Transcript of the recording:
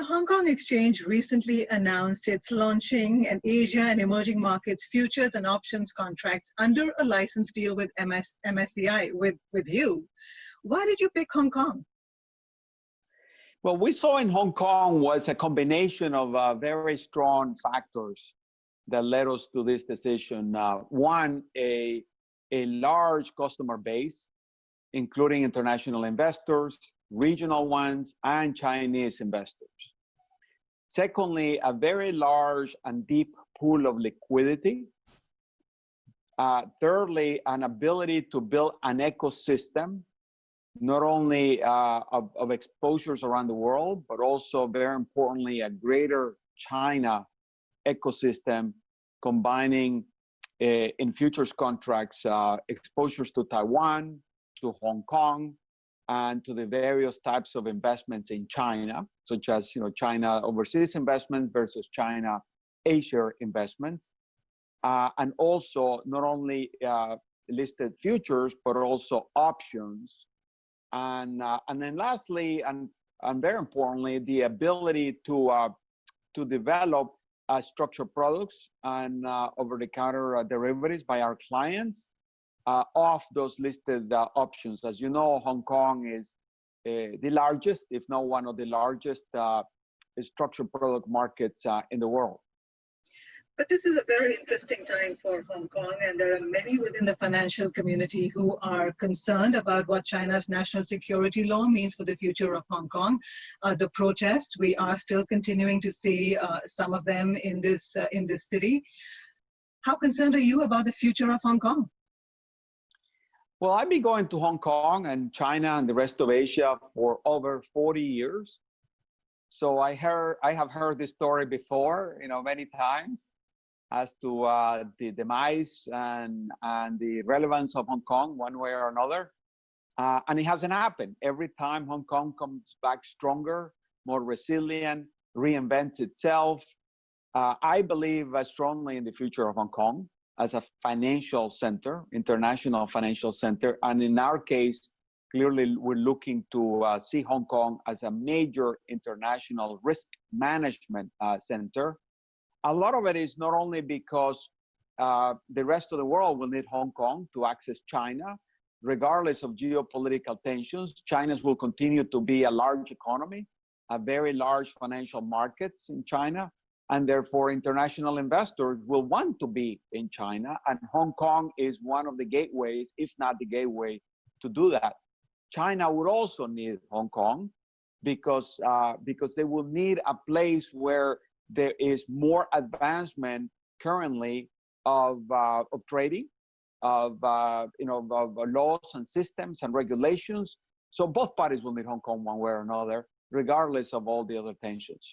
Hong Kong Exchange recently announced it's launching an Asia and emerging markets futures and options contracts under a license deal with MSCI, with you. Why did you pick Hong Kong? Well, we saw in Hong Kong was a combination of very strong factors that led us to this decision. One, a large customer base, including international investors, regional ones, and Chinese investors. Secondly, a very large and deep pool of liquidity. Thirdly, an ability to build an ecosystem, not only of exposures around the world, but also, very importantly, a greater China ecosystem, combining in futures contracts exposures to Taiwan, to Hong Kong, and to the various types of investments in China, such as China overseas investments versus China Asia investments, and also not only listed futures but also options, and then lastly and very importantly, the ability to develop structured products and over-the-counter derivatives by our clients of those listed options. As you know, Hong Kong is the largest, if not one of the largest, structured product markets in the world. But this is a very interesting time for Hong Kong, and there are many within the financial community who are concerned about what China's national security law means for the future of Hong Kong. The protests, we are still continuing to see some of them in this city. How concerned are you about the future of Hong Kong? Well, I've been going to Hong Kong and China and the rest of Asia for over 40 years. So I have heard this story before, many times, as to the demise and the relevance of Hong Kong one way or another. And it hasn't happened. Every time Hong Kong comes back stronger, more resilient, reinvents itself. I believe strongly in the future of Hong Kong as a financial center, international financial center. And in our case, clearly we're looking to see Hong Kong as a major international risk management center. A lot of it is not only because the rest of the world will need Hong Kong to access China, regardless of geopolitical tensions. China will continue to be a large economy, a very large financial markets in China, and therefore international investors will want to be in China, and Hong Kong is one of the gateways, if not the gateway, to do that. China would also need Hong Kong because they will need a place where there is more advancement currently of trading, of laws and systems and regulations. So both parties will need Hong Kong one way or another, regardless of all the other tensions.